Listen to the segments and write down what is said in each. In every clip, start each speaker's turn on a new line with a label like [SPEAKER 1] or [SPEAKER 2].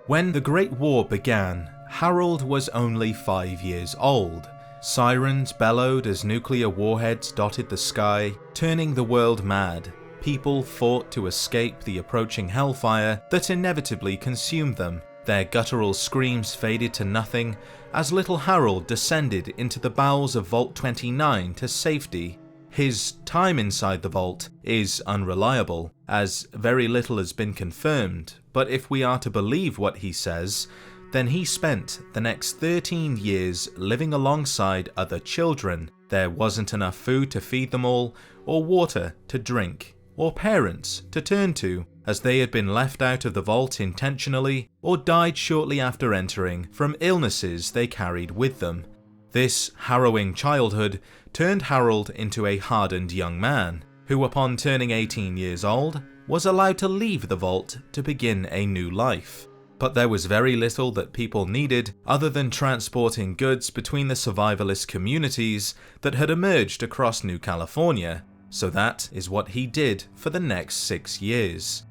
[SPEAKER 1] When the Great War began, Harold was only 5 years old. Sirens bellowed as nuclear warheads dotted the sky, turning the world mad. People fought to escape the approaching hellfire that inevitably consumed them. Their guttural screams faded to nothing as little Harold descended into the bowels of Vault 29 to safety. His time inside the vault is unreliable, as very little has been confirmed, but if we are to believe what he says, then he spent the next 13 years living alongside other children. There wasn't enough food to feed them all, or water to drink, or parents to turn to, as they had been left out of the vault intentionally or died shortly after entering from illnesses they carried with them. This harrowing childhood turned Harold into a hardened young man, who upon turning 18 years old, was allowed to leave the vault to begin a new life. But there was very little that people needed other than transporting goods between the survivalist communities that had emerged across New California, so that is what he did for the next 6 years.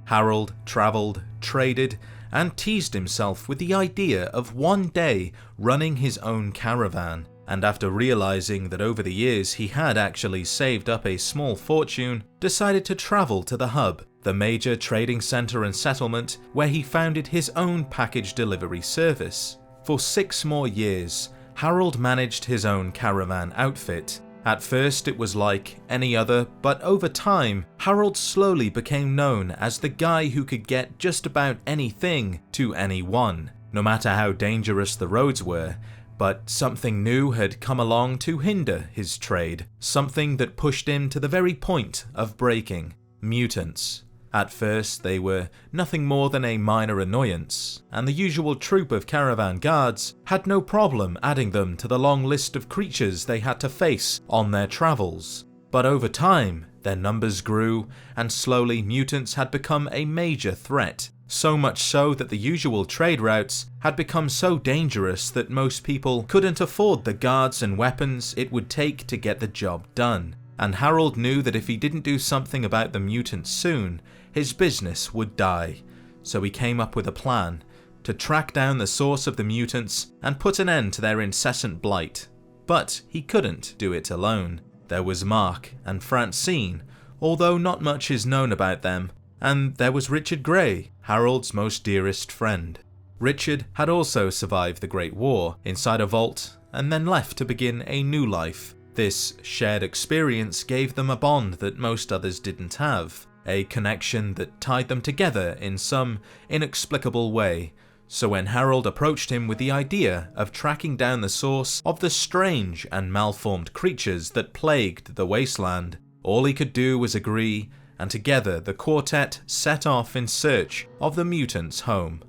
[SPEAKER 1] Harold travelled, traded, and teased himself with the idea of one day running his own caravan, and after realising that over the years he had actually saved up a small fortune, decided to travel to the Hub, the major trading centre and settlement where he founded his own package delivery service. For 6 more years, Harold managed his own caravan outfit. At first it was like any other, but over time, Harold slowly became known as the guy who could get just about anything to anyone, no matter how dangerous the roads were. But something new had come along to hinder his trade, something that pushed him to the very point of breaking: mutants. At first they were nothing more than a minor annoyance, and the usual troop of caravan guards had no problem adding them to the long list of creatures they had to face on their travels. But over time, their numbers grew, and slowly mutants had become a major threat, so much so that the usual trade routes had become so dangerous that most people couldn't afford the guards and weapons it would take to get the job done. And Harold knew that if he didn't do something about the mutants soon, his business would die. So he came up with a plan to track down the source of the mutants and put an end to their incessant blight. But he couldn't do it alone. There was Mark and Francine, although not much is known about them, and there was Richard Gray, Harold's most dearest friend. Richard had also survived the Great War inside a vault and then left to begin a new life. This shared experience gave them a bond that most others didn't have, a connection that tied them together in some inexplicable way. So when Harold approached him with the idea of tracking down the source of the strange and malformed creatures that plagued the wasteland, all he could do was agree, and together the quartet set off in search of the mutants' home.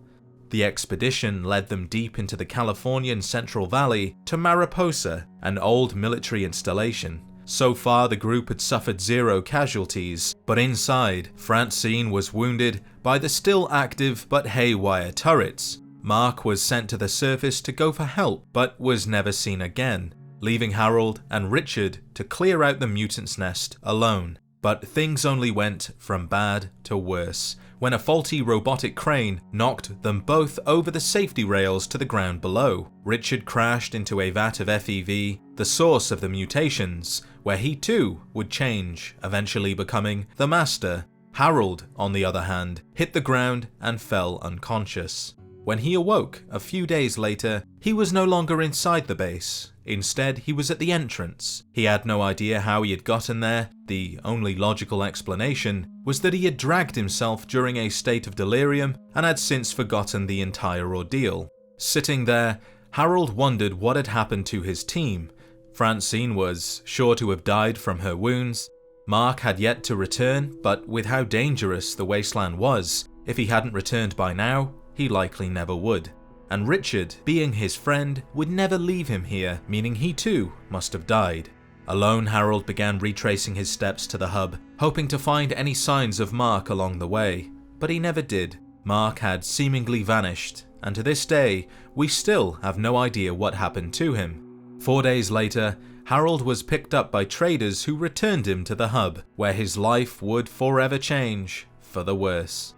[SPEAKER 1] The expedition led them deep into the Californian Central Valley to Mariposa, an old military installation. So far the group had suffered 0 casualties, but inside, Francine was wounded by the still active but haywire turrets. Mark was sent to the surface to go for help, but was never seen again, leaving Harold and Richard to clear out the mutant's nest alone. But things only went from bad to worse, when a faulty robotic crane knocked them both over the safety rails to the ground below. Richard crashed into a vat of FEV, the source of the mutations, where he too would change, eventually becoming the Master. Harold, on the other hand, hit the ground and fell unconscious. When he awoke a few days later, he was no longer inside the base. Instead, he was at the entrance. He had no idea how he had gotten there. The only logical explanation was that he had dragged himself during a state of delirium and had since forgotten the entire ordeal. Sitting there, Harold wondered what had happened to his team. Francine was sure to have died from her wounds. Mark had yet to return, but with how dangerous the wasteland was, if he hadn't returned by now, he likely never would. And Richard, being his friend, would never leave him here, meaning he too must have died. Alone, Harold began retracing his steps to the hub, hoping to find any signs of Mark along the way. But he never did. Mark had seemingly vanished, and to this day, we still have no idea what happened to him. 4 days later, Harold was picked up by traders who returned him to the hub, where his life would forever change for the worse.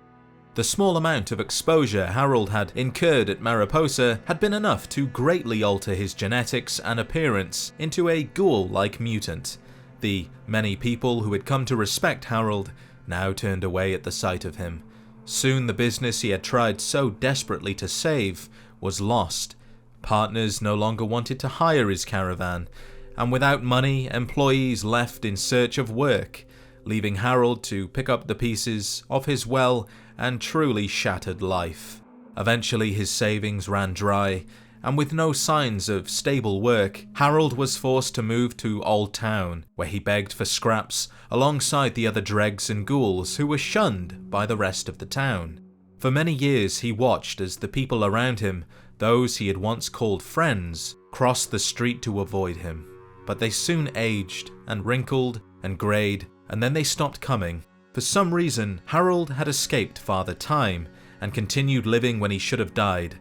[SPEAKER 1] The small amount of exposure Harold had incurred at Mariposa had been enough to greatly alter his genetics and appearance into a ghoul-like mutant. The many people who had come to respect Harold now turned away at the sight of him. Soon the business he had tried so desperately to save was lost. Partners no longer wanted to hire his caravan, and without money, employees left in search of work, leaving Harold to pick up the pieces of his well and truly shattered life. Eventually his savings ran dry, and with no signs of stable work, Harold was forced to move to Old Town, where he begged for scraps alongside the other dregs and ghouls who were shunned by the rest of the town. For many years he watched as the people around him, those he had once called friends, crossed the street to avoid him. But they soon aged and wrinkled and greyed, and then they stopped coming. For some reason, Harold had escaped Father Time and continued living when he should have died.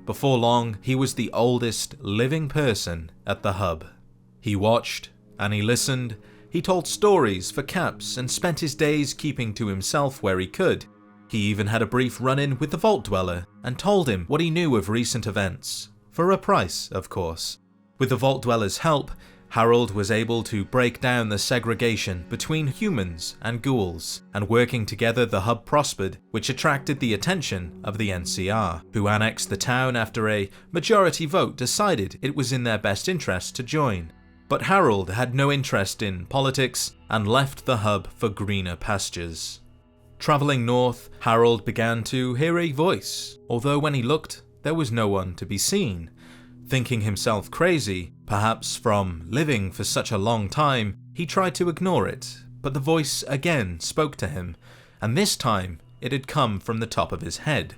[SPEAKER 1] Before long, he was the oldest living person at the hub. He watched and he listened. He told stories for caps and spent his days keeping to himself where he could. He even had a brief run-in with the Vault Dweller and told him what he knew of recent events. For a price, of course. With the Vault Dweller's help, Harold was able to break down the segregation between humans and ghouls, and working together the hub prospered, which attracted the attention of the NCR, who annexed the town after a majority vote decided it was in their best interest to join. But Harold had no interest in politics and left the hub for greener pastures. Travelling north, Harold began to hear a voice, although when he looked, there was no one to be seen. Thinking himself crazy, perhaps from living for such a long time, he tried to ignore it, but the voice again spoke to him, and this time it had come from the top of his head.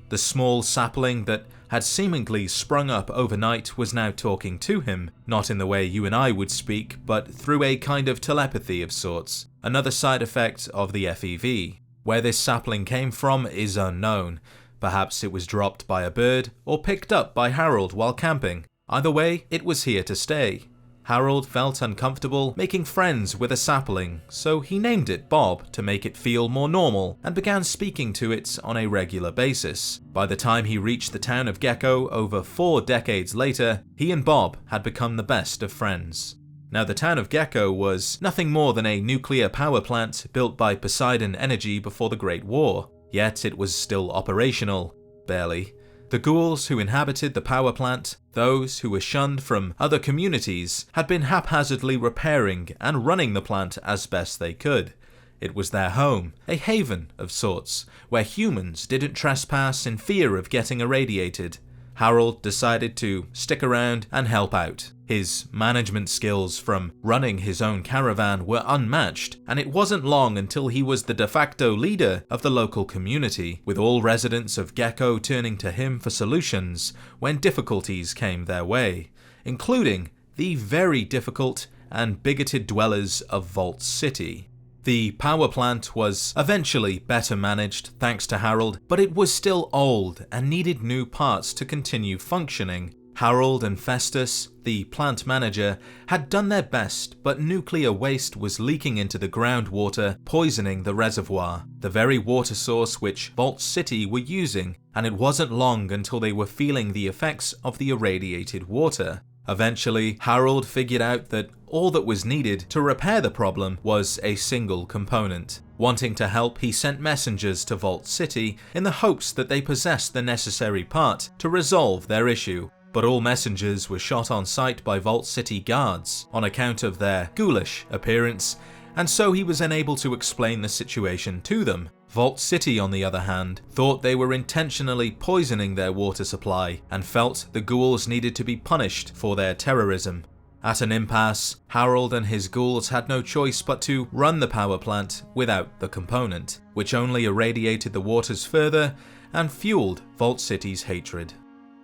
[SPEAKER 1] The small sapling that had seemingly sprung up overnight was now talking to him, not in the way you and I would speak, but through a kind of telepathy of sorts, another side effect of the FEV. Where this sapling came from is unknown. Perhaps it was dropped by a bird or picked up by Harold while camping. Either way, it was here to stay. Harold felt uncomfortable making friends with a sapling, so he named it Bob to make it feel more normal and began speaking to it on a regular basis. By the time he reached the town of Gecko over 4 decades later, he and Bob had become the best of friends. Now the town of Gecko was nothing more than a nuclear power plant built by Poseidon Energy before the Great War. Yet it was still operational, barely. The ghouls who inhabited the power plant, those who were shunned from other communities, had been haphazardly repairing and running the plant as best they could. It was their home, a haven of sorts, where humans didn't trespass in fear of getting irradiated. Harold decided to stick around and help out. His management skills from running his own caravan were unmatched, and it wasn't long until he was the de facto leader of the local community, with all residents of Gecko turning to him for solutions when difficulties came their way, including the very difficult and bigoted dwellers of Vault City. The power plant was eventually better managed thanks to Harold, but it was still old and needed new parts to continue functioning. Harold and Festus, the plant manager, had done their best, but nuclear waste was leaking into the groundwater, poisoning the reservoir, the very water source which Vault City were using, and it wasn't long until they were feeling the effects of the irradiated water. Eventually, Harold figured out that all that was needed to repair the problem was a single component. Wanting to help, he sent messengers to Vault City in the hopes that they possessed the necessary part to resolve their issue. But all messengers were shot on sight by Vault City guards on account of their ghoulish appearance, and so he was unable to explain the situation to them. Vault City, on the other hand, thought they were intentionally poisoning their water supply and felt the ghouls needed to be punished for their terrorism. At an impasse, Harold and his ghouls had no choice but to run the power plant without the component, which only irradiated the waters further and fueled Vault City's hatred.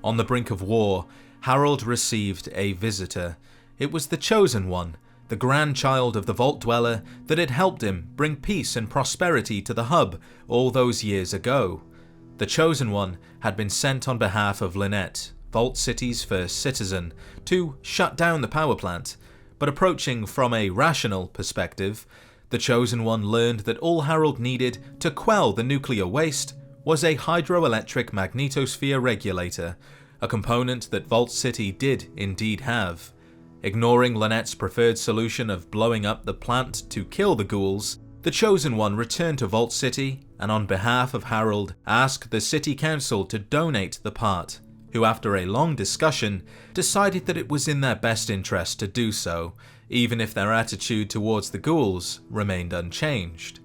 [SPEAKER 1] On the brink of war, Harold received a visitor. It was the Chosen One, the grandchild of the Vault Dweller that had helped him bring peace and prosperity to the hub all those years ago. The Chosen One had been sent on behalf of Lynette, Vault City's first citizen, to shut down the power plant, but approaching from a rational perspective, the Chosen One learned that all Harold needed to quell the nuclear waste was a hydroelectric magnetosphere regulator, a component that Vault City did indeed have. Ignoring Lynette's preferred solution of blowing up the plant to kill the ghouls, the Chosen One returned to Vault City and on behalf of Harold asked the City Council to donate the part, who after a long discussion decided that it was in their best interest to do so, even if their attitude towards the ghouls remained unchanged.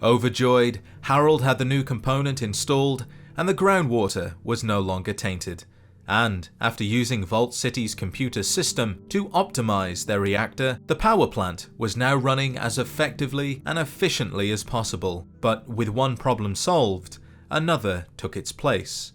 [SPEAKER 1] Overjoyed, Harold had the new component installed and the groundwater was no longer tainted. And after using Vault City's computer system to optimize their reactor, the power plant was now running as effectively and efficiently as possible. But with one problem solved, another took its place.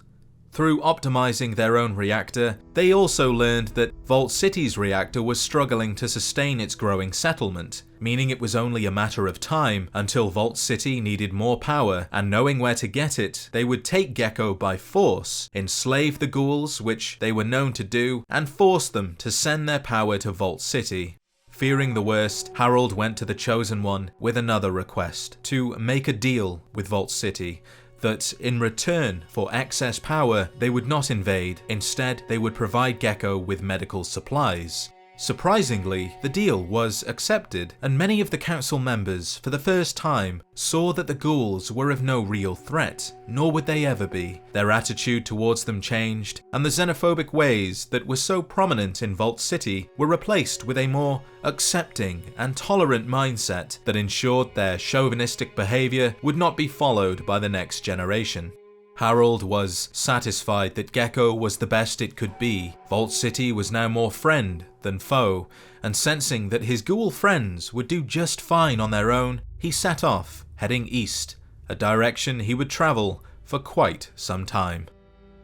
[SPEAKER 1] Through optimizing their own reactor, they also learned that Vault City's reactor was struggling to sustain its growing settlement, meaning it was only a matter of time until Vault City needed more power, and knowing where to get it, they would take Gecko by force, enslave the ghouls, which they were known to do, and force them to send their power to Vault City. Fearing the worst, Harold went to the Chosen One with another request, to make a deal with Vault City, that in return for excess power they would not invade, instead they would provide Gecko with medical supplies. Surprisingly, the deal was accepted, and many of the council members for the first time saw that the ghouls were of no real threat, nor would they ever be. Their attitude towards them changed, and the xenophobic ways that were so prominent in Vault City were replaced with a more accepting and tolerant mindset that ensured their chauvinistic behaviour would not be followed by the next generation. Harold was satisfied that Gecko was the best it could be. Vault City was now more friend than foe, and sensing that his ghoul friends would do just fine on their own, he set off, heading east, a direction he would travel for quite some time.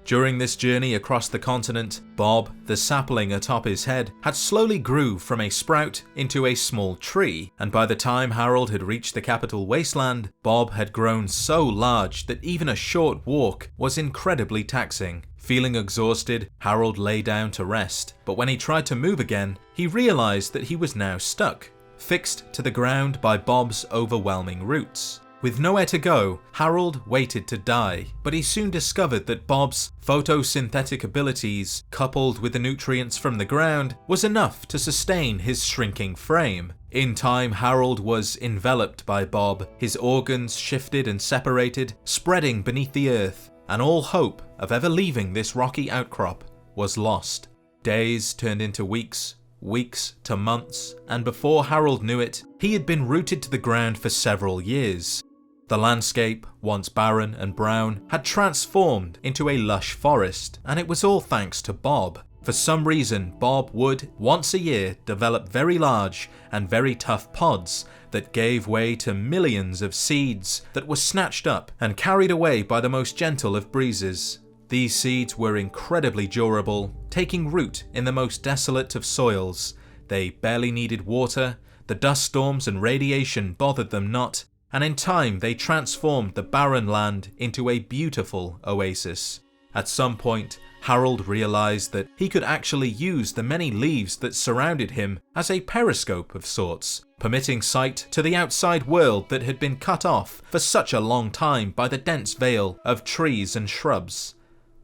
[SPEAKER 1] During this journey across the continent, Bob, the sapling atop his head, had slowly grew from a sprout into a small tree, and by the time Harold had reached the capital wasteland, Bob had grown so large that even a short walk was incredibly taxing. Feeling exhausted, Harold lay down to rest, but when he tried to move again, he realized that he was now stuck, fixed to the ground by Bob's overwhelming roots. With nowhere to go, Harold waited to die, but he soon discovered that Bob's photosynthetic abilities, coupled with the nutrients from the ground, was enough to sustain his shrinking frame. In time, Harold was enveloped by Bob, his organs shifted and separated, spreading beneath the earth, and all hope of ever leaving this rocky outcrop was lost. Days turned into weeks, weeks to months, and before Harold knew it, he had been rooted to the ground for several years. The landscape, once barren and brown, had transformed into a lush forest, and it was all thanks to Bob. For some reason, Bob would, once a year, develop very large and very tough pods that gave way to millions of seeds that were snatched up and carried away by the most gentle of breezes. These seeds were incredibly durable, taking root in the most desolate of soils. They barely needed water, the dust storms and radiation bothered them not, and in time they transformed the barren land into a beautiful oasis. At some point, Harold realized that he could actually use the many leaves that surrounded him as a periscope of sorts, permitting sight to the outside world that had been cut off for such a long time by the dense veil of trees and shrubs.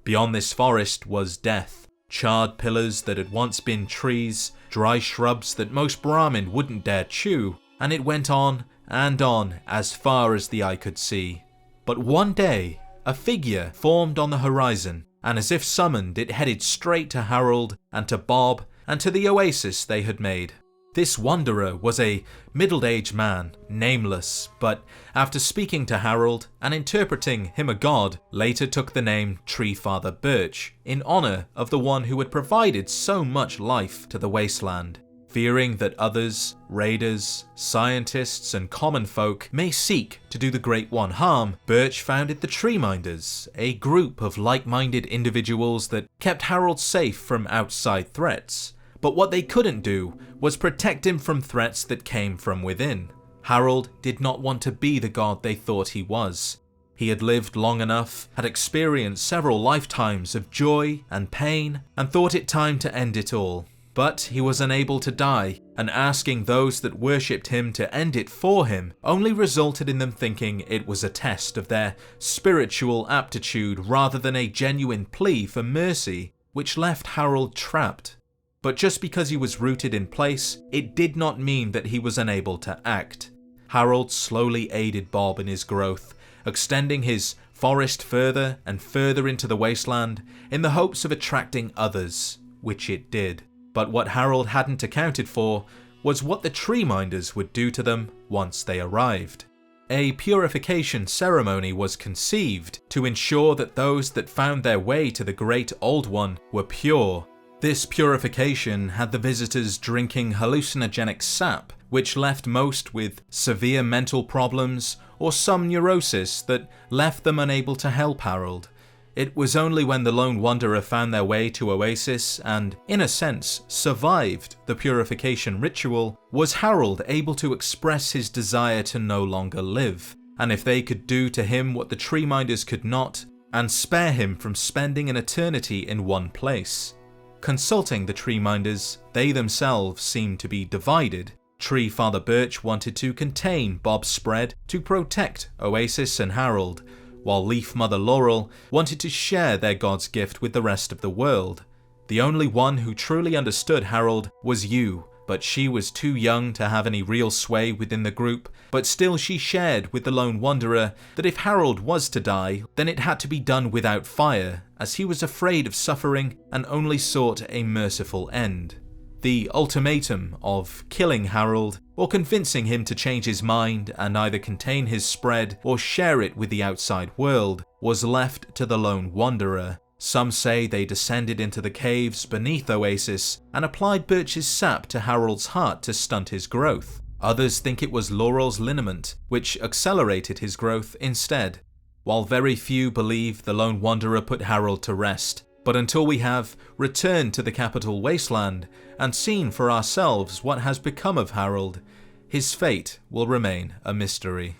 [SPEAKER 1] Beyond this forest was death, charred pillars that had once been trees, dry shrubs that most Brahmin wouldn't dare chew, and it went on and on as far as the eye could see. But one day, a figure formed on the horizon, and as if summoned, it headed straight to Harold and to Bob and to the oasis they had made. This wanderer was a middle-aged man, nameless, but after speaking to Harold and interpreting him a god, later took the name Tree Father Birch, in honor of the one who had provided so much life to the wasteland. Fearing that others, raiders, scientists, and common folk may seek to do the Great One harm, Birch founded the Treeminders, a group of like-minded individuals that kept Harold safe from outside threats. But what they couldn't do was protect him from threats that came from within. Harold did not want to be the god they thought he was. He had lived long enough, had experienced several lifetimes of joy and pain, and thought it time to end it all. But he was unable to die, and asking those that worshipped him to end it for him only resulted in them thinking it was a test of their spiritual aptitude rather than a genuine plea for mercy, which left Harold trapped. But just because he was rooted in place, it did not mean that he was unable to act. Harold slowly aided Bob in his growth, extending his forest further and further into the wasteland in the hopes of attracting others, which it did. But what Harold hadn't accounted for was what the Treeminders would do to them once they arrived. A purification ceremony was conceived to ensure that those that found their way to the Great Old One were pure. This purification had the visitors drinking hallucinogenic sap, which left most with severe mental problems or some neurosis that left them unable to help Harold. It was only when the Lone Wanderer found their way to Oasis and, in a sense, survived the purification ritual, was Harold able to express his desire to no longer live, and if they could do to him what the Treeminders could not, and spare him from spending an eternity in one place. Consulting the Treeminders, they themselves seemed to be divided. Tree Father Birch wanted to contain Bob's spread to protect Oasis and Harold, while Leaf Mother Laurel wanted to share their god's gift with the rest of the world. The only one who truly understood Harold was you, but she was too young to have any real sway within the group, but still she shared with the Lone Wanderer that if Harold was to die, then it had to be done without fire, as he was afraid of suffering and only sought a merciful end. The ultimatum of killing Harold, or convincing him to change his mind and either contain his spread or share it with the outside world, was left to the Lone Wanderer. Some say they descended into the caves beneath Oasis and applied Birch's sap to Harold's heart to stunt his growth. Others think it was Laurel's liniment, which accelerated his growth instead. While very few believe the Lone Wanderer put Harold to rest, but until we have returned to the capital wasteland and seen for ourselves what has become of Harold, his fate will remain a mystery.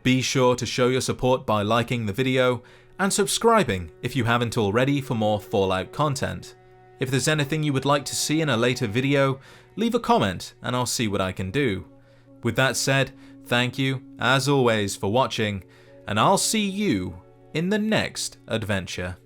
[SPEAKER 1] Be sure to show your support by liking the video and subscribing if you haven't already for more Fallout content. If there's anything you would like to see in a later video, leave a comment and I'll see what I can do. With that said, thank you, as always, for watching, and I'll see you in the next adventure.